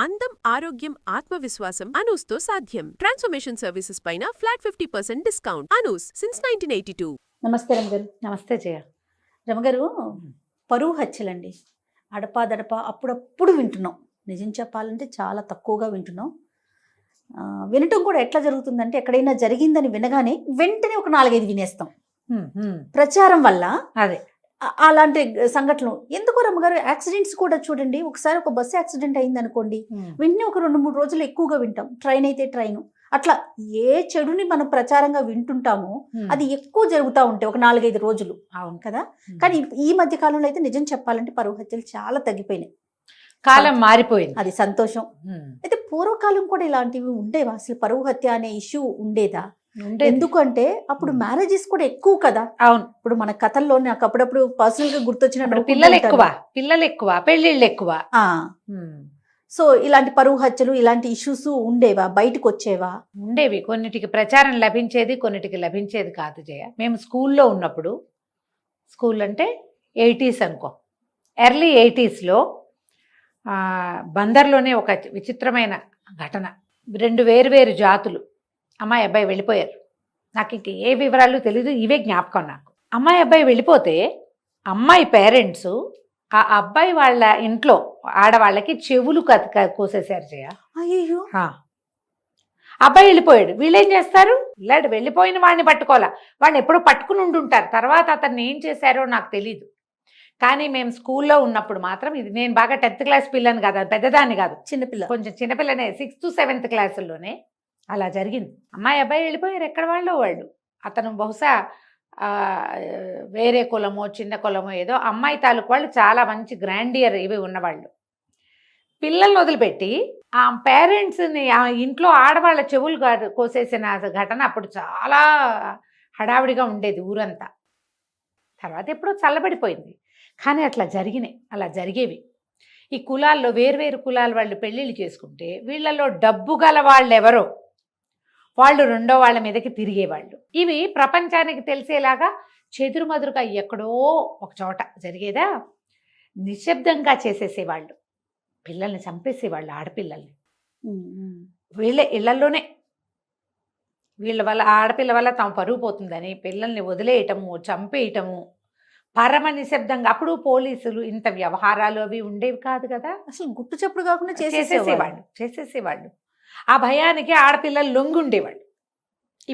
అందం, ఆరోగ్యం, ఆత్మవిశ్వాసం అనూస్తో సాధ్యం. ట్రాన్స్ఫర్మేషన్ సర్వీసెస్ పైన ఫ్లాట్ 50% డిస్కౌంట్. అనూస్ సిన్స్ 1982. నమస్తే రమగారు. నమస్తే జయ. రమగారు, పరువు హత్యలండి అడపాదడప అప్పుడప్పుడు వింటున్నాం. నిజం చెప్పాలంటే చాలా తక్కువగా వింటున్నాం. వినటం కూడా ఎట్లా జరుగుతుందంటే ఎక్కడైనా జరిగిందని వినగానే వెంటనే ఒక 4-5 వినేస్తాం. ప్రచారం వల్ల అదే అలాంటి సంఘటనలు ఎందుకో రమ్మగారు. యాక్సిడెంట్స్ కూడా చూడండి, ఒకసారి ఒక బస్సు యాక్సిడెంట్ అయింది అనుకోండి, వెంటనే ఒక 2-3 రోజులు ఎక్కువగా వింటాం. ట్రైన్ అయితే ట్రైన్, అట్లా ఏ చెడుని మనం ప్రచారంగా వింటుంటామో అది ఎక్కువ జరుగుతూ ఉంటాయి ఒక 4-5 రోజులు. అవును కదా. కానీ ఈ మధ్య కాలంలో అయితే నిజం చెప్పాలంటే పరువు హత్యలు చాలా తగ్గిపోయినాయి. కాలం మారిపోయింది, అది సంతోషం. అయితే పూర్వకాలం కూడా ఇలాంటివి ఉండేవా? అసలు పరువు హత్య అనే ఇష్యూ ఉండేదా? ఎందుకంటే అప్పుడు మ్యారేజెస్ కూడా ఎక్కువ కదా. అవును. ఇప్పుడు మన కథల్లో నాకు అప్పుడప్పుడు పర్సనల్ గా గుర్తొచ్చిన పిల్లలు ఎక్కువ, పెళ్లిళ్ళు ఎక్కువ. సో ఇలాంటి పరువు హత్యలు, ఇలాంటి ఇష్యూస్ ఉండేవా? బయటకు వచ్చేవా? ఉండేవి. కొన్నిటికి ప్రచారం లభించేది, కొన్నిటికి లభించేది కాదు జయ. మేము స్కూల్లో ఉన్నప్పుడు, స్కూల్ అంటే 80s అనుకో, ఎర్లీ 80sలో బందర్లోనే ఒక విచిత్రమైన ఘటన. 2 వేరు జాతులు అమ్మాయి అబ్బాయి వెళ్ళిపోయారు. నాకు ఇంక ఏ వివరాలు తెలీదు, ఇవే జ్ఞాపకం నాకు. అమ్మాయి అబ్బాయి వెళ్ళిపోతే అమ్మాయి పేరెంట్స్ ఆ అబ్బాయి వాళ్ళ ఇంట్లో ఆడవాళ్ళకి చెవులు కోసేశారు జయ. అయ్యో. అబ్బాయి వెళ్ళిపోయాడు, వీళ్ళేం చేస్తారు? ఇలాంటి వెళ్ళిపోయిన వాడిని పట్టుకోవాలా, వాడిని ఎప్పుడో పట్టుకుని ఉండుంటారు. తర్వాత అతన్ని ఏం చేశారో నాకు తెలీదు. కానీ మేము స్కూల్లో ఉన్నప్పుడు మాత్రం, ఇది నేను బాగా 10th క్లాస్ పిల్లని కాదు, పెద్దదాన్ని కాదు, చిన్నపిల్ల, కొంచెం చిన్నపిల్లనే, 6th to 7th క్లాసుల్లోనే అలా జరిగింది. అమ్మాయి అబ్బాయి వెళ్ళిపోయారు, ఎక్కడ వాళ్ళు. అతను బహుశా వేరే కులమో చిన్న కులమో ఏదో. అమ్మాయి తాలూకు వాళ్ళు చాలా మంచి గ్రాండియర్ ఇవి ఉన్నవాళ్ళు. పిల్లల్ని వదిలిపెట్టి ఆ పేరెంట్స్ని, ఆ ఇంట్లో ఆడవాళ్ళ చెవులు కోసేసిన ఘటన అప్పుడు చాలా హడావిడిగా ఉండేది ఊరంతా. తర్వాత ఎప్పుడో చల్లబడిపోయింది. కానీ అట్లా జరిగేవి. ఈ కులాల్లో వేరు కులాల వాళ్ళు పెళ్ళిళ్ళు చేసుకుంటే వీళ్ళలో డబ్బు గల వాళ్ళు ఎవరో వాళ్ళు రెండో వాళ్ళ మీదకి తిరిగేవాళ్ళు. ఇవి ప్రపంచానికి తెలిసేలాగా చెదురుమదురుగా ఎక్కడో ఒక చోట జరిగేదా, నిశ్శబ్దంగా చేసేసేవాళ్ళు. పిల్లల్ని చంపేసేవాళ్ళు, ఆడపిల్లల్ని. వీళ్ళే ఇళ్లలోనే, వీళ్ళ వల్ల, ఆడపిల్ల వల్ల తమ పరుగు పోతుందని పిల్లల్ని వదిలేయటము, చంపేయటము, పరమ నిశ్శబ్దంగా. అప్పుడు పోలీసులు ఇంత వ్యవహారాలు అవి ఉండేవి కాదు కదా. అసలు గుట్టు చప్పుడు కాకుండా చేసేసేవాళ్ళు. ఆ భయానికి ఆడపిల్లలు లొంగుండేవాళ్ళు.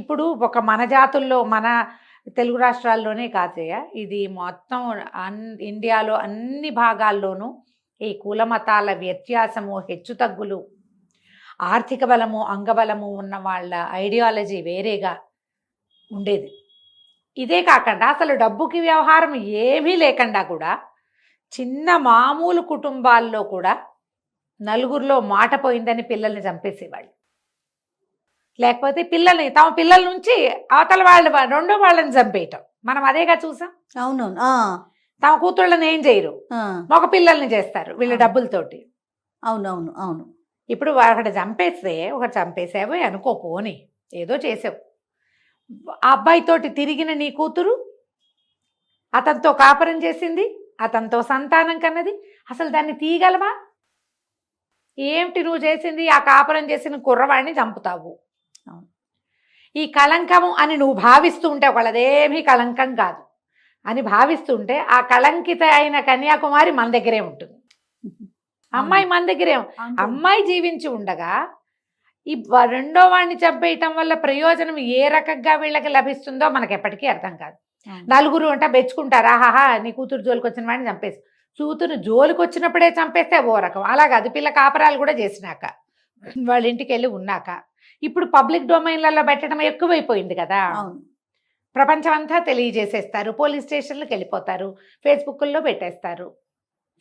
ఇప్పుడు ఒక మన జాతుల్లో, మన తెలుగు రాష్ట్రాల్లోనే కాదయ్య, ఇది మొత్తం ఇండియాలో అన్ని భాగాల్లోనూ ఈ కులమతాల వ్యత్యాసము, హెచ్చుతగ్గులు, ఆర్థిక బలము, అంగబలము ఉన్న వాళ్ళ ఐడియాలజీ వేరేగా ఉండేది. ఇదే కాకుండా అసలు డబ్బుకి వ్యవహారం ఏమీ లేకుండా కూడా చిన్న మామూలు కుటుంబాల్లో కూడా నలుగురిలో మాట పోయిందని పిల్లల్ని చంపేసేవాళ్ళు. లేకపోతే తమ పిల్లల నుంచి అవతల వాళ్ళు రెండో వాళ్ళని చంపేయటం మనం అదేగా చూసాం. అవునవును. తమ కూతుళ్ళని ఏం చేయరు, మగ పిల్లల్ని చేస్తారు వీళ్ళ డబ్బులతోటి. అవును. ఇప్పుడు ఒకటి చంపేసావు అనుకో, పోని ఏదో చేసావు. ఆ అబ్బాయితోటి తిరిగిన నీ కూతురు అతనితో కాపురం చేసింది, అతనితో సంతానం కన్నది, అసలు దాన్ని తీయగలవా? ఏమిటి నువ్వు చేసింది? ఆ కాపురం చేసిన కుర్రవాడిని చంపుతావు. ఈ కళంకము అని నువ్వు భావిస్తూ ఉంటే, ఒకళ్ళదేమీ కళంకం కాదు అని భావిస్తుంటే, ఆ కళంకిత అయిన కన్యాకుమారి మన దగ్గరే ఉంటుంది, అమ్మాయి మన దగ్గరే. అమ్మాయి జీవించి ఉండగా ఈ రెండో వాడిని చంపేయటం వల్ల ప్రయోజనం ఏ రకంగా వీళ్ళకి లభిస్తుందో మనకి ఎప్పటికీ అర్థం కాదు. నలుగురు అంట మెచ్చుకుంటారా, ఆహాహా నీ కూతురు జోలికి వచ్చిన వాడిని చంపేసి. కూతురు జోలికి వచ్చినప్పుడే చంపేస్తే ఓ రకం, అలాగా అది పిల్ల కాపరాలు కూడా చేసినాక, వాళ్ళ ఇంటికి వెళ్ళి ఉన్నాక. ఇప్పుడు పబ్లిక్ డొమైన్లలో పెట్టడం ఎక్కువైపోయింది కదా. ప్రపంచం అంతా తెలియజేసేస్తారు, పోలీస్ స్టేషన్లకు వెళ్ళిపోతారు, ఫేస్బుక్లో పెట్టేస్తారు,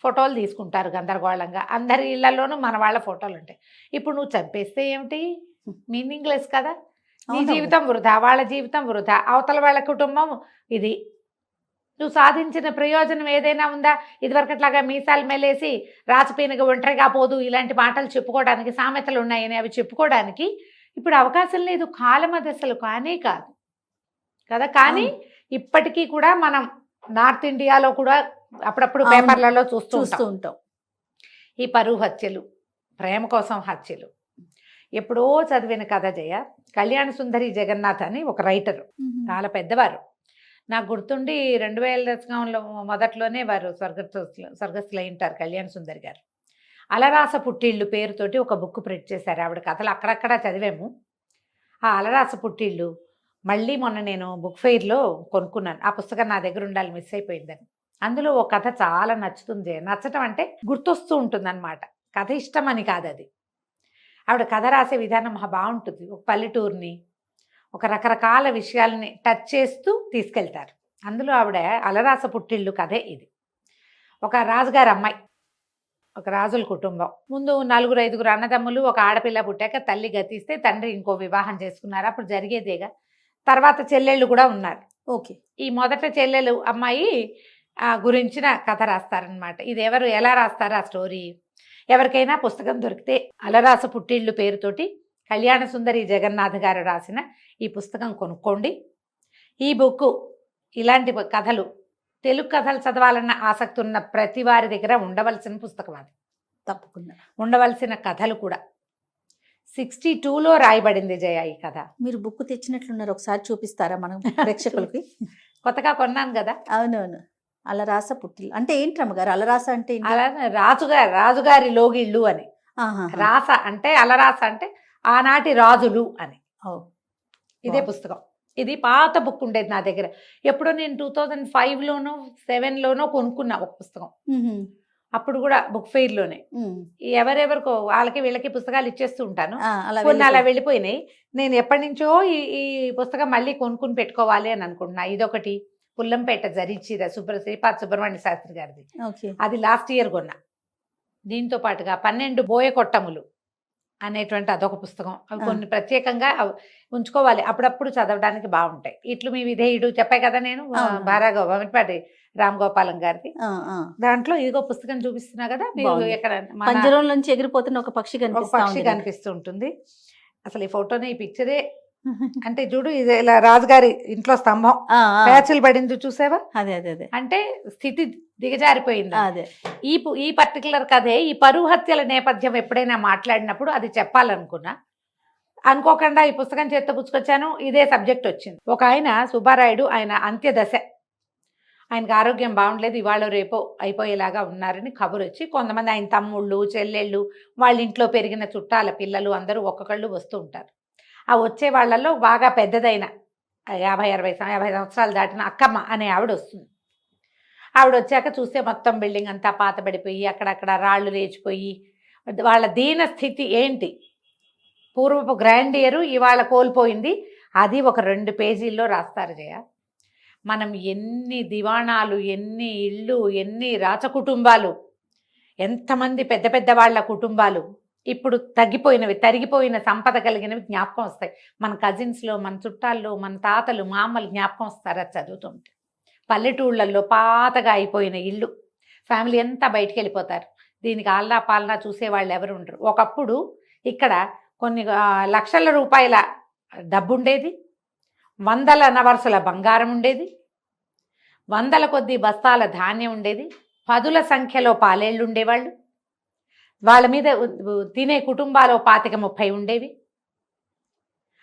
ఫోటోలు తీసుకుంటారు గందరగోళంగా. అందరి ఇళ్లలోనూ మన వాళ్ళ ఫోటోలు ఉంటాయి. ఇప్పుడు నువ్వు చంపేస్తే ఏమిటి, మీనింగ్లెస్ కదా. నీ జీవితం వృధా, వాళ్ళ జీవితం వృధా, అవతల వాళ్ళ కుటుంబం ఇది. నువ్వు సాధించిన ప్రయోజనం ఏదైనా ఉందా? ఇదివరకట్లాగా మీసాలు మెలేసి రాచపీనగా ఒంటరిగా పోదు ఇలాంటి మాటలు చెప్పుకోవడానికి, సామెతలు ఉన్నాయని అవి చెప్పుకోవడానికి ఇప్పుడు అవకాశం లేదు. కాలం అది అసలు కానే కాదు కదా. కానీ ఇప్పటికీ కూడా మనం నార్త్ ఇండియాలో కూడా అప్పుడప్పుడు పేపర్లలో చూస్తూ ఉంటాం ఈ పరువు హత్యలు, ప్రేమ కోసం హత్యలు. ఎప్పుడో చదివిన కథ జయ. కళ్యాణ సుందరి జగన్నాథ్ అని ఒక రైటరు, చాలా పెద్దవారు. నాకు గుర్తుండి 2000 దశకంలో మొదట్లోనే వారు స్వర్గస్థులు అయి ఉంటారు కళ్యాణ సుందరి గారు. అలరాస పుట్టిళ్ళు పేరుతోటి ఒక బుక్ ప్రింట్ చేశారు. ఆవిడ కథలు అక్కడక్కడ చదివాము. ఆ అలరాస పుట్టిళ్ళు మళ్ళీ మొన్న నేను బుక్ ఫెయిర్లో కొనుక్కున్నాను. ఆ పుస్తకం నా దగ్గర ఉండాలి, మిస్ అయిపోయిందని. అందులో ఒక కథ చాలా నచ్చుతుంది. నచ్చటం అంటే గుర్తొస్తూ ఉంటుందన్నమాట. కథ ఇష్టం అని కాదు, అది ఆవిడ కథ రాసే విధానం బాగుంటుంది. ఒక పల్లెటూరుని, ఒక రకరకాల విషయాలని టచ్ చేస్తూ తీసుకెళ్తారు. అందులో ఆవిడ అలరాస పుట్టిళ్ళు కథే ఇది. ఒక రాజుగారి అమ్మాయి, ఒక రాజుల కుటుంబం. ముందు 4-5 అన్నదమ్ములు, ఒక ఆడపిల్ల పుట్టాక తల్లి గతిస్తే తండ్రి ఇంకో వివాహం చేసుకున్నారు. అప్పుడు జరిగేదేగా. తర్వాత చెల్లెళ్ళు కూడా ఉన్నారు. ఓకే. ఈ మొదట చెల్లెలు అమ్మాయి గురించిన కథ రాస్తారనమాట. ఇది ఎవరు ఎలా రాస్తారు ఆ స్టోరీ? ఎవరికైనా పుస్తకం దొరికితే అలరాస పుట్టిళ్ళు పేరుతోటి కళ్యాణ సుందరి జగన్నాథ్ గారు రాసిన ఈ పుస్తకం కొనుక్కోండి. ఈ బుక్ ఇలాంటి కథలు, తెలుగు కథలు చదవాలన్న ఆసక్తి ఉన్న ప్రతి వారి దగ్గర ఉండవలసిన పుస్తకం అది. తప్పకుండా ఉండవలసిన కథలు కూడా. 62లో రాయబడింది జయ ఈ కథ. మీరు బుక్ తెచ్చినట్లున్నారు, ఒకసారి చూపిస్తారా మనం ప్రేక్షకులకి? కొత్తగా కొన్నాను కదా. అవునవును. అలరాస పుట్టిల్లు అంటే ఏంటి రమ్మగారు? అలరాస అంటే ఏంటి? అలా రాజుగారి లోగిళ్ళు అని. రాస అంటే అలరాస అంటే ఆనాటి రాజులు అని. ఇదే పుస్తకం. ఇది పాత బుక్ ఉండేది నా దగ్గర. ఎప్పుడో నేను 2005లోనో 2007లోనో కొనుక్కున్నా ఒక పుస్తకం. అప్పుడు కూడా బుక్ ఫెయిర్లోనే. ఎవరెవరికో వాళ్ళకి వీళ్ళకి పుస్తకాలు ఇచ్చేస్తూ ఉంటాను. కొన్ని అలా వెళ్ళిపోయినాయి. నేను ఎప్పటి నుంచో ఈ పుస్తకం మళ్ళీ కొనుక్కుని పెట్టుకోవాలి అని అనుకుంటున్నా. ఇదొకటి పుల్లంపేట జరీచీర శ్రీపాద సుబ్రహ్మణ్య శాస్త్రి గారిది. అది లాస్ట్ ఇయర్ కొన్నా. దీంతో పాటుగా 12 బోయకొట్టములు అనేటువంటి అదొక పుస్తకం. అవి కొన్ని ప్రత్యేకంగా ఉంచుకోవాలి, అప్పుడప్పుడు చదవడానికి బాగుంటాయి. ఇట్లు మీ విధేయుడు చెప్పాయి కదా నేను, భారాగోపాటి రామ్ గోపాలం గారిది. దాంట్లో ఇదిగో పుస్తకం చూపిస్తున్నా కదా, ఎక్కడ పంజరం నుంచి ఎగిరిపోతున్న ఒక పక్షి కనిపిస్తూ ఉంటుంది. అసలు ఈ ఫోటోనే, ఈ పిక్చరే అంటే చూడు, ఇది ఇలా రాజుగారి ఇంట్లో స్తంభం ప్యాచులు పడింది చూసావా? అదే అదే అదే అంటే స్థితి దిగజారిపోయింది. అదే ఈ పర్టికులర్ కథే. ఈ పరువు హత్యల నేపథ్యం ఎప్పుడైనా మాట్లాడినప్పుడు అది చెప్పాలనుకున్నా, అనుకోకుండా ఈ పుస్తకం చేత్తో పుచ్చుకొచ్చాను. ఇదే సబ్జెక్ట్ వచ్చింది. ఒక ఆయన సుబ్బారాయుడు, ఆయన అంత్యదశ, ఆయనకు ఆరోగ్యం బాగుండలేదు, ఇవాళ రేపో అయిపోయేలాగా ఉన్నారని కబురు వచ్చి కొంతమంది ఆయన తమ్ముళ్ళు చెల్లెళ్ళు, వాళ్ళ ఇంట్లో పెరిగిన చుట్టాల పిల్లలు అందరూ ఒక్కొక్కళ్ళు వస్తూ ఉంటారు. ఆ వచ్చే వాళ్ళల్లో బాగా పెద్దదైన 50 సంవత్సరాలు దాటిన అక్కమ్మ అనే ఆవిడ వస్తుంది. ఆవిడ వచ్చాక చూస్తే మొత్తం బిల్డింగ్ అంతా పాతబడిపోయి అక్కడక్కడ రాళ్ళు లేచిపోయి, వాళ్ళ దీన స్థితి ఏంటి, పూర్వపు గ్రాండియరు ఇవాళ కోల్పోయింది. అది ఒక 2 పేజీల్లో రాస్తారు జయ. మనం ఎన్ని దివాణాలు, ఎన్ని ఇళ్ళు, ఎన్ని రాచకుటుంబాలు, ఎంతమంది పెద్ద పెద్ద వాళ్ళ కుటుంబాలు ఇప్పుడు తగ్గిపోయినవి, తరిగిపోయిన సంపద కలిగినవి జ్ఞాపకం వస్తాయి. మన కజిన్స్లో, మన చుట్టాల్లో, మన తాతలు మామలు జ్ఞాపకం వస్తారు అది చదువుతుంటే. పల్లెటూళ్ళల్లో పాతగా అయిపోయిన ఇల్లు, ఫ్యామిలీ అంతా బయటికి వెళ్ళిపోతారు. దీనికి ఆల్లా పాలనా చూసేవాళ్ళు ఎవరు ఉండరు. ఒకప్పుడు ఇక్కడ కొన్ని లక్షల రూపాయల డబ్బు ఉండేది, 100 నవర్సుల బంగారం ఉండేది, 100 కొద్ది బస్తాల ధాన్యం ఉండేది, 10ల సంఖ్యలో పాలేళ్ళు ఉండేవాళ్ళు, వాళ్ళ మీద తినే కుటుంబాలు 25-30 ఉండేవి,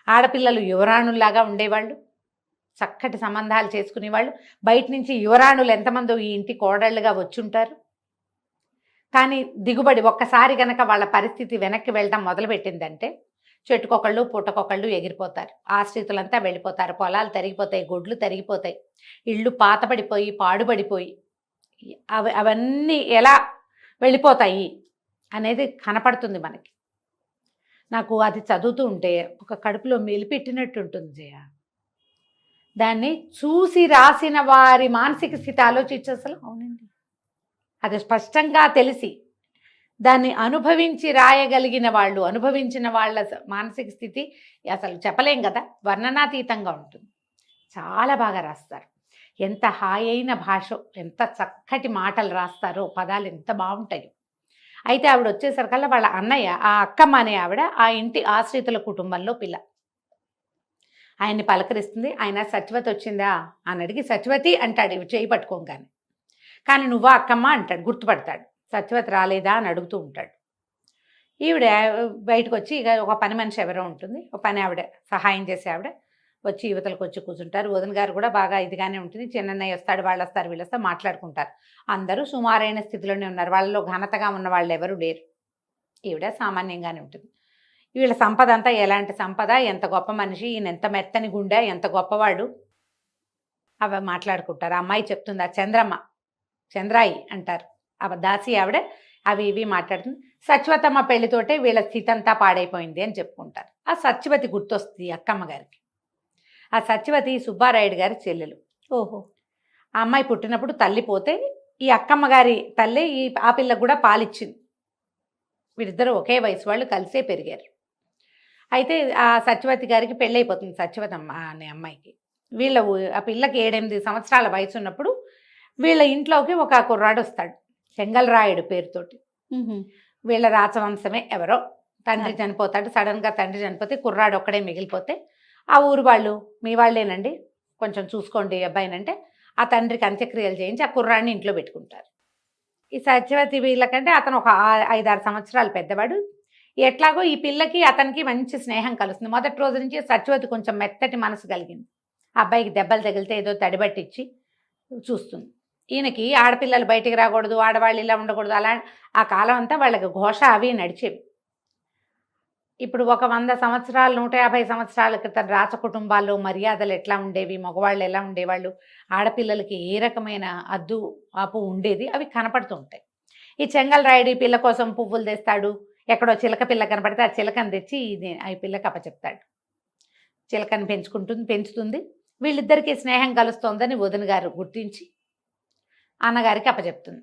ఆడపిల్లలు యువరాణుల్లాగా ఉండేవాళ్ళు, చక్కటి సంబంధాలు చేసుకునేవాళ్ళు. బయట నుంచి యువరాణులు ఎంతమందో ఈ ఇంటి కోడళ్ళుగా వచ్చుంటారు. కానీ దిగుబడి ఒక్కసారి గనక వాళ్ళ పరిస్థితి వెనక్కి వెళ్ళడం మొదలుపెట్టిందంటే చెట్టుకొకళ్ళు పుట్టకొకళ్ళు ఎగిరిపోతారు, ఆశ్రితులంతా వెళ్ళిపోతారు, పొలాలు తరిగిపోతాయి, గొడ్లు తరిగిపోతాయి, ఇళ్ళు పాతపడిపోయి పాడుపడిపోయి అవన్నీ ఎలా వెళ్ళిపోతాయి అనేది కనపడుతుంది మనకి. నాకు అది చదువుతూ ఉంటే ఒక కడుపులో మెలిపెట్టినట్టు ఉంటుంది జయ. దాన్ని చూసి రాసిన వారి మానసిక స్థితి ఆలోచించి అసలు. అవునండి, అది స్పష్టంగా తెలిసి దాన్ని అనుభవించి రాయగలిగిన వాళ్ళు, అనుభవించిన వాళ్ళ మానసిక స్థితి అసలు చెప్పలేం కదా, వర్ణనాతీతంగా ఉంటుంది. చాలా బాగా రాస్తారు. ఎంత హాయి అయిన భాష, ఎంత చక్కటి మాటలు రాస్తారో, పదాలు ఎంత బాగుంటాయి. అయితే ఆవిడ వచ్చేసరికల్లా వాళ్ళ అన్నయ్య, ఆ అక్కమ్మ అనే ఆవిడ ఆ ఇంటి ఆశ్రితుల కుటుంబంలో పిల్ల. ఆయన్ని పలకరిస్తుంది. ఆయన సత్యవతి వచ్చిందా అని అడిగి సత్యవతి అంటాడు ఇవి చేయి పట్టుకోగానే. కానీ నువ్వా అక్కమ్మ అంటాడు, గుర్తుపడతాడు. సత్యవతి రాలేదా అని అడుగుతూ ఉంటాడు. ఈవిడ బయటకు వచ్చి ఇక ఒక పని మనిషి ఎవరో ఉంటుంది, ఒక పని ఆవిడ సహాయం చేసే ఆవిడ వచ్చి యువతలకు వచ్చి కూర్చుంటారు. వదిన గారు కూడా బాగా ఇదిగానే ఉంటుంది. చిన్నన్నయ్య వస్తాడు, వాళ్ళు వస్తారు, వీళ్ళు వస్తారు, మాట్లాడుకుంటారు. అందరూ సుమారైన స్థితిలోనే ఉన్నారు. వాళ్ళలో ఘనతగా ఉన్న వాళ్ళు ఎవరు లేరు. ఈవిడ సామాన్యంగానే ఉంటుంది. వీళ్ళ సంపద అంతా ఎలాంటి సంపద, ఎంత గొప్ప మనిషి, ఈయన ఎంత మెత్తని గుండె, ఎంత గొప్పవాడు, అవి మాట్లాడుకుంటారు. ఆ అమ్మాయి చెప్తుంది, ఆ చంద్రాయి అంటారు ఆ దాసి ఆవిడ, అవి ఇవి మాట్లాడుతుంది. సత్యవతమ్మ పెళ్లితోటే వీళ్ళ స్థితి అంతా పాడైపోయింది అని చెప్పుకుంటారు. ఆ సత్యవతి గుర్తొస్తుంది అక్కమ్మ గారికి. ఆ సత్యవతి సుబ్బారాయుడు గారి చెల్లెలు. ఓహో. ఆ అమ్మాయి పుట్టినప్పుడు తల్లి పోతే ఈ అక్కమ్మ గారి తల్లి ఆ పిల్లకు కూడా పాలిచ్చింది. వీరిద్దరూ ఒకే వయసు వాళ్ళు, కలిసే పెరిగారు. అయితే ఆ సత్యవతి గారికి పెళ్ళైపోతుంది, సత్యవతమ్మ అనే అమ్మాయికి. ఆ పిల్లకి 7-8 సంవత్సరాల వయసు ఉన్నప్పుడు వీళ్ళ ఇంట్లోకి ఒక కుర్రాడు వస్తాడు, చెంగల్రాయుడు పేరుతోటి. వీళ్ళ రాచవంశమే ఎవరో. తండ్రి చనిపోతాడు, సడన్గా తండ్రి చనిపోతే కుర్రాడు ఒక్కడే మిగిలిపోతే ఆ ఊరు వాళ్ళు, మీ వాళ్ళేనండి, కొంచెం చూసుకోండి అబ్బాయినంటే ఆ తండ్రికి అంత్యక్రియలు చేయించి ఆ కుర్రాడిని ఇంట్లో పెట్టుకుంటారు. ఈ సత్యవతి వీళ్ళకంటే అతను ఒక 5-6 సంవత్సరాలు పెద్దవాడు. ఎట్లాగో ఈ పిల్లకి అతనికి మంచి స్నేహం కలుస్తుంది. మొదటి రోజు నుంచి సత్యవతి కొంచెం మెత్తటి మనసు కలిగింది. ఆ అబ్బాయికి దెబ్బలు తగిలితే ఏదో తడిబట్టిచ్చి చూస్తుంది. ఈయనకి ఆడపిల్లలు బయటికి రాకూడదు, ఆడవాళ్ళు ఇలా ఉండకూడదు, అలా ఆ కాలం అంతా వాళ్ళకి ఘోష అవి నడిచేవి. ఇప్పుడు ఒక 100 సంవత్సరాలు 150 సంవత్సరాల క్రితం రాచ కుటుంబాల్లో మర్యాదలు ఎట్లా ఉండేవి, మగవాళ్ళు ఎలా ఉండేవాళ్ళు, ఆడపిల్లలకి ఏ రకమైన అద్దు ఆపు ఉండేది, అవి కనపడుతూ ఉంటాయి. ఈ చెంగల్రాయుడు ఈ పిల్ల కోసం పువ్వులు తెస్తాడు. ఎక్కడో చిలక పిల్ల కనపడితే ఆ చిలకని తెచ్చి ఆ పిల్లకి అప్పచెప్తాడు. చిలకని పెంచుతుంది. వీళ్ళిద్దరికీ స్నేహం కలుస్తోందని వదిన గారు గుర్తించి అన్నగారికి అప్పచెప్తుంది.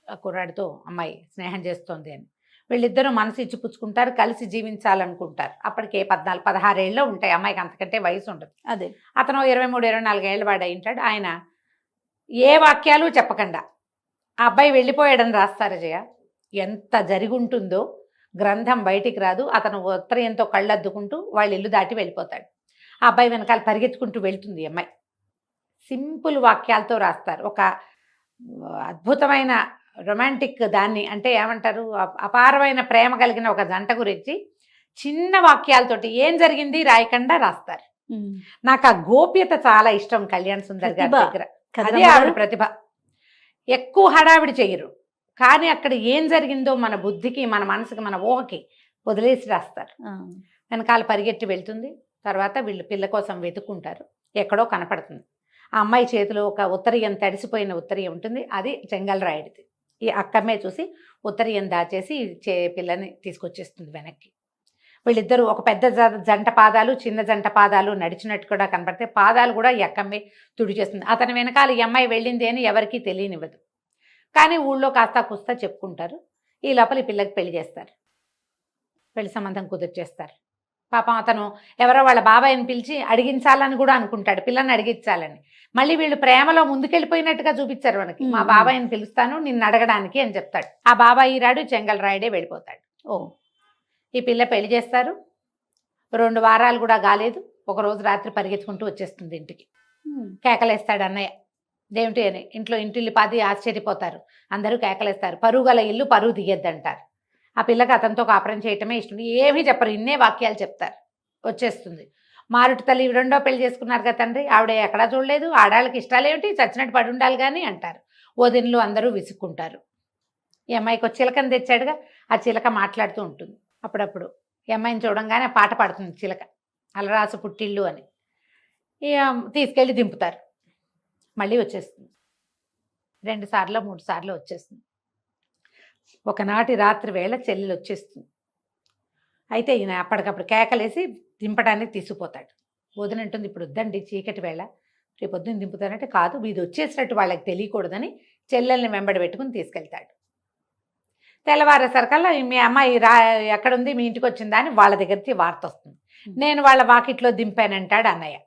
ఆ కుర్రాడితో అమ్మాయి స్నేహం చేస్తోంది అని. వీళ్ళిద్దరూ మనసు ఇచ్చి పుచ్చుకుంటారు, కలిసి జీవించాలనుకుంటారు. అప్పటికే 14-16 ఏళ్ళు ఉంటాయి అమ్మాయికి, అంతకంటే వయసు ఉండదు. అదే అతను 23-24 ఏళ్ళ వాడు అయి ఉంటాడు. ఆయన ఏ వాక్యాలు చెప్పకుండా ఆ అబ్బాయి వెళ్ళిపోయాడని రాస్తారు జయ. ఎంత జరిగుంటుందో గ్రంథం బయటికి రాదు. అతను ఉత్తరీయంతో కళ్ళద్దుకుంటూ వాళ్ళ ఇల్లు దాటి వెళ్ళిపోతాడు. ఆ అబ్బాయి వెనకాల పరిగెత్తుకుంటూ వెళ్తుంది అమ్మాయి. సింపుల్ వాక్యాలతో రాస్తారు. ఒక అద్భుతమైన రొమాంటిక్ దాన్ని, అంటే ఏమంటారు, అపారమైన ప్రేమ కలిగిన ఒక జంట గురించి చిన్న వాక్యాలతోటి ఏం జరిగింది రాయకుండా రాస్తారు. నాకు ఆ గోప్యత చాలా ఇష్టం కళ్యాణ్ సుందర్ గారి దగ్గర. అదే ఆవిడ ప్రతిభ. ఎక్కువ హడావిడి చెయ్యరు, కానీ అక్కడ ఏం జరిగిందో మన బుద్ధికి, మన మనసుకి, మన ఊహకి వదిలేసి రాస్తారు. వెనకాల పరిగెట్టి వెళ్తుంది. తర్వాత వీళ్ళు పిల్ల కోసం వెతుక్కుంటారు. ఎక్కడో కనపడుతుంది. ఆ అమ్మాయి చేతిలో ఒక ఉత్తరీయం, తడిసిపోయిన ఉత్తరీయం ఉంటుంది. అది చెంగల్రాయుడిది. ఈ అక్కమ్మే చూసి ఉత్తరీయం దాచేసి పిల్లని తీసుకొచ్చేస్తుంది వెనక్కి. వీళ్ళిద్దరూ ఒక పెద్ద జంట పాదాలు, చిన్న జంట పాదాలు నడిచినట్టు కూడా కనపడితే పాదాలు కూడా ఈ అక్కమ్మే తుడిచేస్తుంది. అతని వెనకాల ఈ అమ్మాయి వెళ్ళింది అని ఎవరికీ తెలియనివ్వదు. కానీ ఊళ్ళో కాస్తా కుస్తా చెప్పుకుంటారు. ఈ లోపల ఈ పిల్లకి పెళ్లి చేస్తారు. పెళ్లి సంబంధం కుదిర్చేస్తారు. పాపం అతను ఎవరో వాళ్ళ బాబాయ్ని పిలిచి అడిగించాలని కూడా అనుకుంటాడు, పిల్లని అడిగించాలని. మళ్ళీ వీళ్ళు ప్రేమలో ముందుకెళ్ళిపోయినట్టుగా చూపించారు మనకి. మా బాబాయ్ని పిలుస్తాను నిన్ను అడగడానికి అని చెప్తాడు. ఆ బాబాయ్ రాడు, చెంగల్రాయుడే వెళ్ళిపోతాడు. ఈ పిల్ల పెళ్లి చేస్తారు. 2 వారాలు కూడా కాలేదు. ఒకరోజు రాత్రి పరిగెత్తుకుంటూ వచ్చేస్తుంది ఇంటికి. కేకలేస్తాడు అన్నయ్య, దేమిటి అని. ఇంటిల్లి పాది ఆశ్చర్యపోతారు. అందరూ కేకలేస్తారు. పరువు గల ఇల్లు పరువు తీయద్దంటారు. ఆ పిల్లకి అతనితో కాపురం చేయటమే ఇష్టం. ఏమీ చెప్పరు, ఇన్నే వాక్యాలు చెప్తారు. వచ్చేస్తుంది. మారుటి తల్లి 2వ పెళ్లి చేసుకున్నారు కదా తండ్రి, ఆవిడ ఎక్కడా చూడలేదు, ఆడాళ్ళకి ఇష్టాలేమిటి, చచ్చినట్టు పడి ఉండాలి కానీ అంటారు. వదినలు అందరూ విసుక్కుంటారు. ఈ అమ్మాయికి ఒక చిలకని తెచ్చాడుగా, ఆ చిలక మాట్లాడుతూ ఉంటుంది. అప్పుడప్పుడు ఈ అమ్మాయిని చూడంగానే పాట పాడుతుంది చిలక, అలరాసు పుట్టిల్లు అని. తీసుకెళ్ళి దింపుతారు. మళ్ళీ వచ్చేస్తుంది. 2 సార్లు 3 సార్లు వచ్చేస్తుంది. ఒకనాటి రాత్రి వేళ చెల్లెలు వచ్చేస్తుంది. అయితే ఈయన అప్పటికప్పుడు కేకలేసి దింపడానికి తీసుకుపోతాడు. వదినంటుంది, ఇప్పుడు వద్దండి చీకటి వేళ, రేపు పొద్దున్న దింపుతానంటే కాదు, ఇది వచ్చేసినట్టు వాళ్ళకి తెలియకూడదని చెల్లెల్ని వెంబడి పెట్టుకుని తీసుకెళ్తాడు. తెల్లవారేసరికల్లా మీ అమ్మాయి ఎక్కడుంది, మీ ఇంటికి వచ్చిందా అని వాళ్ళ దగ్గరికి వార్త వస్తుంది. నేను వాళ్ళ వాకిట్లో దింపానంటాడు అన్నయ్య.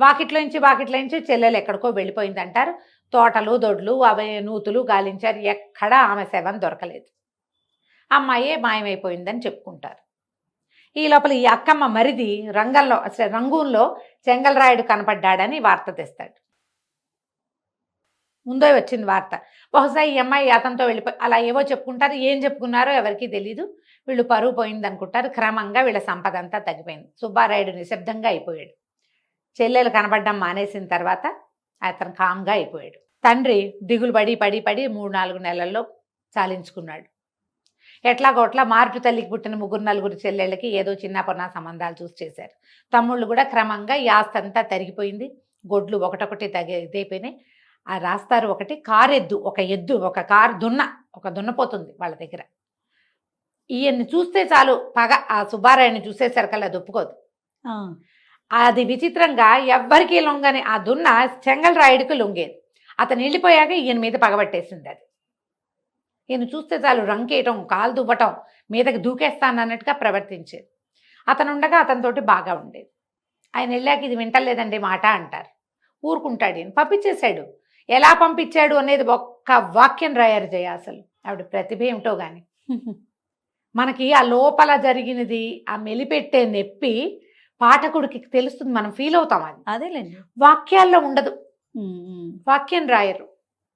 వాకిట్లో నుంచి చెల్లెలు ఎక్కడికో వెళ్ళిపోయింది అంటారు. తోటలు దొడ్లు అవి నూతులు గాలించారు, ఎక్కడా ఆమె శవం దొరకలేదు. అమ్మాయే మాయమైపోయిందని చెప్పుకుంటారు. ఈ లోపల ఈ అక్కమ్మ మరిది రంగూన్లో చెంగల్రాయుడు కనపడ్డాడని వార్త తెస్తాడు. ముందే వచ్చింది వార్త. బహుశా ఈ అమ్మాయి అతనితో వెళ్ళిపోయి అలా ఏవో చెప్పుకుంటారు, ఏం చెప్పుకున్నారో ఎవరికీ తెలీదు. వీళ్ళు పరువు పోయింది అనుకుంటారు. క్రమంగా వీళ్ళ సంపద అంతా తగ్గిపోయింది. సుబ్బారాయుడు నిశ్శబ్దంగా అయిపోయాడు. చెల్లెలు కనబడడం మానేసిన తర్వాత అతను కామ్గా అయిపోయాడు. తండ్రి దిగులు పడి 3-4 నెలల్లో చాలించుకున్నాడు. ఎట్లాగోట్లా మారుటు తల్లికి పుట్టిన 3-4 చెల్లెళ్ళకి ఏదో చిన్న పొన్న సంబంధాలు చూసి చేశారు. తమ్ముళ్ళు కూడా క్రమంగా ఈ ఆస్తి అంతా తరిగిపోయింది. గొడ్లు ఒకటొకటి ఇదైపోయినాయి. ఆ రాస్తారు ఒకటి కారెద్దు, ఒక కారు ఒక దున్నపోతుంది వాళ్ళ దగ్గర. ఈయన్ని చూస్తే చాలు పగ. ఆ సుబ్బారాయుడిని చూసేసరికల్లా అది ఒప్పుకోదు. అది విచిత్రంగా ఎవ్వరికీ లొంగని ఆ దున్న చెంగల్రాయుడికి లొంగేది. అతను వెళ్ళిపోయాక ఈయన మీద పగబట్టేసింది అది. ఈయన చూస్తే చాలు రంకేయటం, కాలు దువ్వటం, మీదకి దూకేస్తానన్నట్టుగా ప్రవర్తించేది. అతను ఉండగా అతనితోటి బాగా ఉండేది. ఆయన వెళ్ళాక ఇది వింటలేదండి మాట అంటారు. ఊరుకుంటాడు. ఈయన పంపించేశాడు. ఎలా పంపించాడు అనేది ఒక్క వాక్యం రాయారు జయ. అసలు ఆవిడ ప్రతిభ ఏమిటో కానీ మనకి ఆ లోపల జరిగినది ఆ మెలిపెట్టే నొప్పి పాఠకుడికి తెలుస్తుంది, మనం ఫీల్ అవుతాం. అది అదేలేండి, వాక్యాల్లో ఉండదు, వాక్యం రాయరు.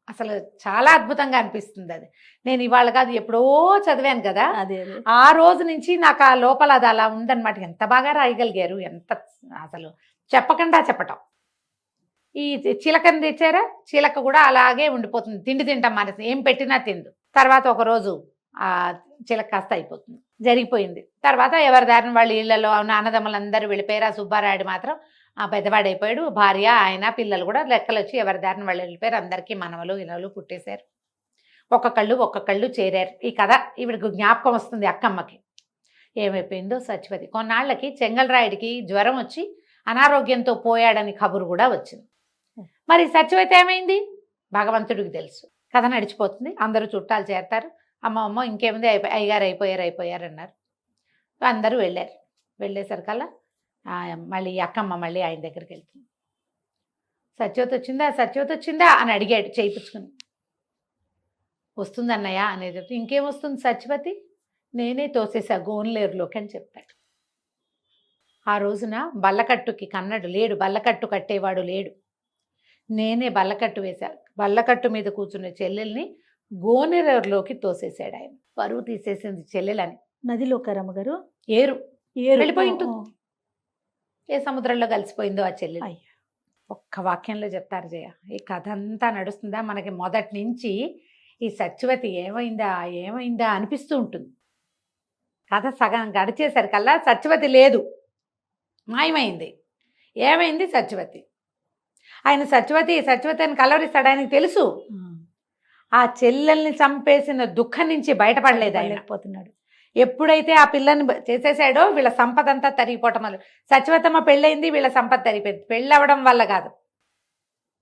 అసలు చాలా అద్భుతంగా అనిపిస్తుంది అది. నేను ఇవాళ కాదు ఎప్పుడో చదివాను కదా, అదే ఆ రోజు నుంచి నాకు ఆ లోపల అది అలా ఉందన్నమాట. ఎంత బాగా రాయగలిగారు, ఎంత అసలు చెప్పకుండా చెప్పటం. ఈ చిలకని తెచ్చారా, చిలక కూడా అలాగే ఉండిపోతుంది, తిండి తింటాం మానేసి, ఏం పెట్టినా తిందు. తర్వాత ఒకరోజు ఆ చిలక కాస్త అయిపోతుంది, జరిగిపోయింది. తర్వాత ఎవరి దారిని వాళ్ళ ఇళ్లలో అన్నదమ్ములందరూ వెళ్ళిపోయారు. ఆ సుబ్బారాయుడు మాత్రం ఆ పెద్దవాడైపోయాడు. భార్య, ఆయన, పిల్లలు కూడా లెక్కలు వచ్చి ఎవరి దారిని వాళ్ళు వెళ్ళిపోయారు. అందరికీ మనవలు ఇనవలు పుట్టేశారు. ఒక్కొక్కళ్ళు చేరారు. ఈ కథ ఈవిడికి జ్ఞాపకం వస్తుంది అక్కమ్మకి. ఏమైపోయిందో సత్యవతి. కొన్నాళ్ళకి చెంగల్రాయుడికి జ్వరం వచ్చి అనారోగ్యంతో పోయాడని కబురు కూడా వచ్చింది. మరి సత్యవతి ఏమైంది భగవంతుడికి తెలుసు. కథ నడిచిపోతుంది. అందరూ చుట్టాలు చేరతారు. అమ్మ ఇంకేముంది, అయ్యగారు అయిపోయారు అన్నారు. అందరూ వెళ్ళారు. వెళ్ళేసరికల్లా మళ్ళీ అక్కమ్మ మళ్ళీ ఆయన దగ్గరికి వెళ్తుంది. సత్యవతి వచ్చిందా అని అడిగాడు చేయించుకుని. వస్తుంది అన్నయ్య అనేది. ఇంకేం వస్తుంది సత్యవతి, నేనే తోసేసా గోన్లేరులోకి అని చెప్పాడు. ఆ రోజున బల్లకట్టుకి కన్నడు లేడు, బల్లకట్టు కట్టేవాడు లేడు. నేనే బల్లకట్టు వేశా. బల్లకట్టు మీద కూర్చున్న చెల్లెల్ని గోనెరేరులోకి తోసేశాడు ఆయన. పరువు తీసేసింది చెల్లెలని. నదిలోకి రమ్మగారు ఏరు వెళ్ళిపోయి ఉంటుంది. ఏ సముద్రంలో కలిసిపోయిందో ఆ చెల్లెలు. ఒక్క వాక్యంలో చెప్తారు జయ. ఈ కథ అంతా నడుస్తుందా మనకి మొదటి నుంచి. ఈ సత్యవతి ఏమైందా అనిపిస్తూ ఉంటుంది. కథ సగం గడిచేసరికల్లా సత్యవతి లేదు, మాయమైంది. ఏమైంది సత్యవతి? ఆయన సత్యవతి అని కలవరిస్తాడు. ఆయనకు తెలుసు ఆ చెల్లెల్ని చంపేసిన దుఃఖం నుంచి బయటపడలేదు ఆయన. ఎప్పుడైతే ఆ పిల్లని చేసేసాడో వీళ్ళ సంపద అంతా తరిగిపోవటం వల్ల. సత్యవతమ్మ పెళ్ళయింది, వీళ్ళ సంపద తరిగిపోయింది. పెళ్ళవడం వల్ల కాదు.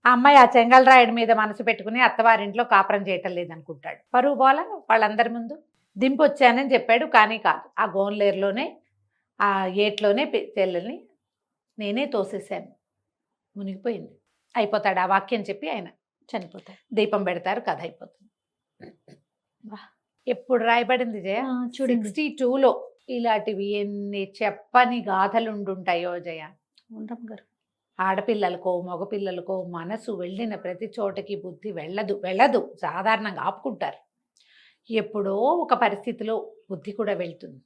ఆ అమ్మాయి ఆ చెంగల్రాయుడి మీద మనసు పెట్టుకుని అత్తవారింట్లో కాపురం చేయటం లేదనుకుంటాడు. పరువు పోల వాళ్ళందరి ముందు దింపొచ్చానని చెప్పాడు. కానీ కాదు, ఆ గోన్లేరులోనే ఆ ఏట్లోనే చెల్లెల్ని నేనే తోసేశాను. మునిగిపోయింది. అయిపోతాడు. ఆ వాక్యం చెప్పి ఆయన చనిపోతాడు. దీపం పెడతారు, కథ అయిపోతుంది. ఎప్పుడు రాయబడింది జయ? 62లో. ఇలాంటివి ఎన్ని చెప్పని గాథలు ఉండుంటాయో జయ. గారు ఆడపిల్లలకో మగపిల్లలకో మనసు వెళ్ళిన ప్రతి చోటకి బుద్ధి వెళ్ళదు. సాధారణంగా ఆపుకుంటారు. ఎప్పుడో ఒక పరిస్థితిలో బుద్ధి కూడా వెళ్తుంది.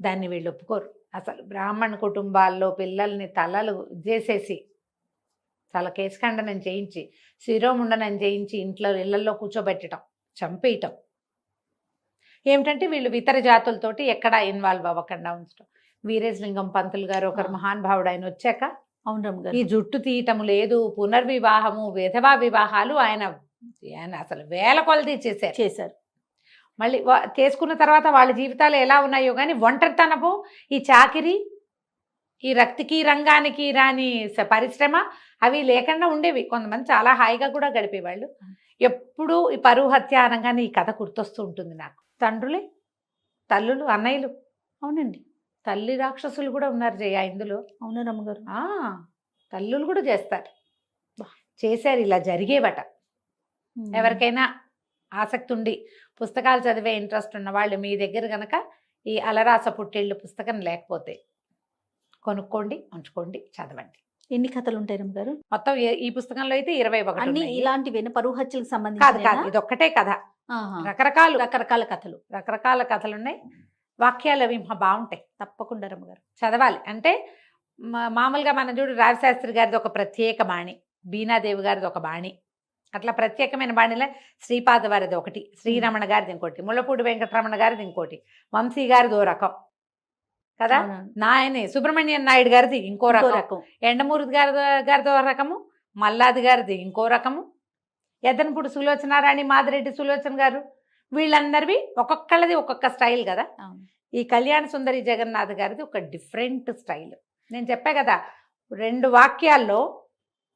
దాన్ని వీళ్ళు ఒప్పుకోరు. అసలు బ్రాహ్మణ కుటుంబాల్లో పిల్లల్ని తలలు చేసేసి, తల కేశఖండనం చేయించి, శిరోముండనం చేయించి ఇళ్లలో కూర్చోబెట్టడం, చంపేయటం. ఏమిటంటే వీళ్ళు ఇతర జాతులతోటి ఎక్కడా ఇన్వాల్వ్ అవ్వకుండా ఉంచడం. వీరేశలింగం పంతులు గారు ఒకరు మహానుభావుడు. ఆయన వచ్చాక ఈ జుట్టు తీయటము లేదు, పునర్వివాహము, విధవా వివాహాలు ఆయన అసలు వేల కొలది చేశారు. మళ్ళీ చేసుకున్న తర్వాత వాళ్ళ జీవితాలు ఎలా ఉన్నాయో కానీ ఒంటరితనము, ఈ చాకిరి, ఈ రక్తికి రంగానికి రాని పరిశ్రమ అవి లేకుండా ఉండేవి. కొంతమంది చాలా హాయిగా కూడా గడిపేవాళ్ళు. ఎప్పుడూ ఈ పరువు హత్య అనగానే ఈ కథ గుర్తొస్తూ ఉంటుంది నాకు. తండ్రులే, తల్లులు, అన్నయ్యలు. అవునండి, తల్లి రాక్షసులు కూడా ఉన్నారు జయ ఇందులో. అవును రమ్మగారు. తల్లులు కూడా చేశారు. ఇలా జరిగేవట. ఎవరికైనా ఆసక్తి ఉండి పుస్తకాలు చదివే ఇంట్రెస్ట్ ఉన్న వాళ్ళు మీ దగ్గర కనుక ఈ అలరాస పుట్టిళ్ళు పుస్తకం లేకపోతే కొనుక్కోండి, ఉంచుకోండి, చదవండి. ఎన్ని కథలు ఉంటాయి రమ్మగారు? మొత్తం ఈ పుస్తకంలో అయితే 21 అన్ని ఉన్నాయి. ఇలాంటివేనా? పరువు హత్యలకు కాదు సంబంధించిన కాదు, ఇది ఒక్కటే కథ. రకరకాల కథలు. రకరకాల కథలు ఉన్నాయి. వాక్యాలు అవి బాగుంటాయి, తప్పకుండా రమ్మగారు చదవాలి. అంటే మామూలుగా మనం చూడు, రావిశాస్త్రి గారిది ఒక ప్రత్యేక బాణి, బీనాదేవి గారిది ఒక బాణి, అట్లా ప్రత్యేకమైన బాణిలో శ్రీపాద వారిది ఒకటి, శ్రీరమణ గారిది ఇంకోటి, ముళ్ళపూడి వెంకటరమణ గారిది ఇంకోటి, వంశీ గారిది ఓ రకం కదా, నాయని సుబ్రహ్మణ్యం నాయుడు గారిది ఇంకో రకం, ఎండమూరి గారిది ఓ రకము, మల్లాది గారిది ఇంకో రకము, ఎద్దనపూడి సులోచనారాణి, మాదిరెడ్డి సులోచన గారు, వీళ్ళందరివి ఒక్కొక్కళ్ళది ఒక్కొక్క స్టైల్ కదా. ఈ కళ్యాణ సుందరి జగన్నాథ్ గారిది ఒక డిఫరెంట్ స్టైల్. నేను చెప్పా కదా, 2 వాక్యాల్లో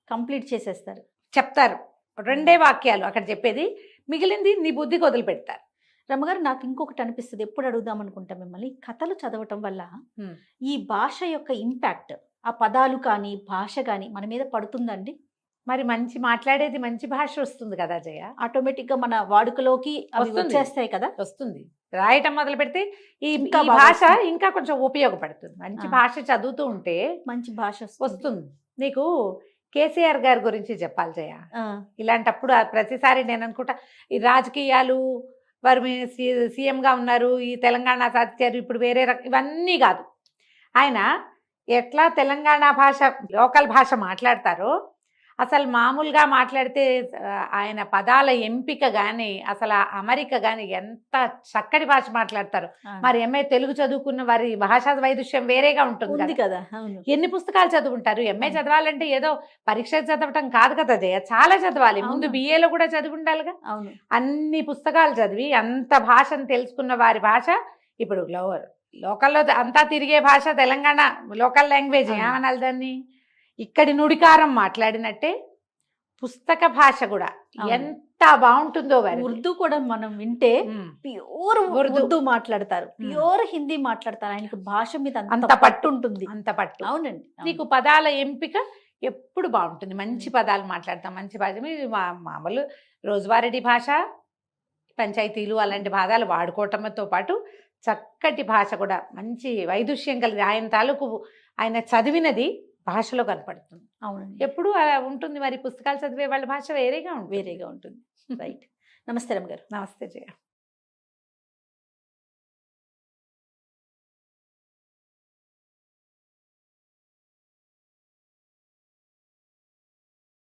కంప్లీట్ చేసేస్తారు, చెప్తారు. 2 వాక్యాలు అక్కడ చెప్పేది, మిగిలింది నీ బుద్ధికి వదిలిపెడతారు. రమ్మగారు నాకు ఇంకొకటి అనిపిస్తుంది, ఎప్పుడు అడుగుదాం అనుకుంటా మిమ్మల్ని, కథలు చదవటం వల్ల ఈ భాష యొక్క ఇంపాక్ట్, ఆ పదాలు కానీ భాష కానీ మన మీద పడుతుందండి? మరి మంచి మాట్లాడేది మంచి భాష వస్తుంది కదా జయ, ఆటోమేటిక్ గా మన వాడుకలోకి వచ్చేస్తాయి కదా. వస్తుంది. రాయటం మొదలు పెడితే ఈ ఇంకా భాష ఇంకా కొంచెం ఉపయోగపడుతుంది. మంచి భాష చదువుతూ ఉంటే మంచి భాష వస్తుంది. నీకు కేసీఆర్ గారి గురించి చెప్పాలి జయ. ఇలాంటప్పుడు ప్రతిసారి నేను అనుకుంటా, ఈ రాజకీయాలు, వారు సీఎంగా ఉన్నారు, ఈ తెలంగాణ సాధించారు, ఇప్పుడు వేరే ఇవన్నీ కాదు. ఆయన ఎట్లా తెలంగాణ భాష, లోకల్ భాష మాట్లాడతారో, అసలు మామూలుగా మాట్లాడితే ఆయన పదాల ఎంపిక కానీ, అసలు అమరిక కానీ ఎంత చక్కటి భాష మాట్లాడతారు. మరి ఎంఏ తెలుగు చదువుకున్న వారి భాషా వైదుష్యం వేరేగా ఉంటుంది కదా. ఎన్ని పుస్తకాలు చదువుకుంటారు? ఎంఏ చదవాలంటే ఏదో పరీక్ష చదవటం కాదు కదా జయ, చాలా చదవాలి. ముందు బిఏలో కూడా చదివి ఉండాలిగా. అన్ని పుస్తకాలు చదివి అంత భాషను తెలుసుకున్న వారి భాష ఇప్పుడు లోకల్లో అంతా తిరిగే భాష తెలంగాణ లోకల్ లాంగ్వేజ్, ఏమనాలి దాన్ని, ఇక్కడి నుడికారం మాట్లాడినట్టే పుస్తక భాష కూడా ఎంత బాగుంటుందో. ఉర్దూ కూడా మనం వింటే ప్యూర్ ఉర్దూ మాట్లాడతారు, ప్యూర్ హిందీ మాట్లాడతారు. ఆయనకి భాష మీద అంత పట్టు ఉంటుంది, అంత పట్టు. అవునండి. నీకు పదాల ఎంపిక ఎప్పుడు బాగుంటుంది, మంచి పదాలు మాట్లాడతాం, మంచి భాష. మామూలు రోజువారీ భాష, పంచాయతీలు అలాంటి పదాలు వాడుకోవటంతో పాటు చక్కటి భాష కూడా, మంచి వైదుష్యం కలిగి ఆయన తాలూకు ఆయన చదివినది భాషలో కనపడుతుంది. అవునండి, ఎప్పుడు అలా ఉంటుంది. మరి పుస్తకాలు చదివే వాళ్ళ భాష వేరేగా ఉంటుంది. రైట్. నమస్తే రమ్మ గారు. నమస్తే జయ.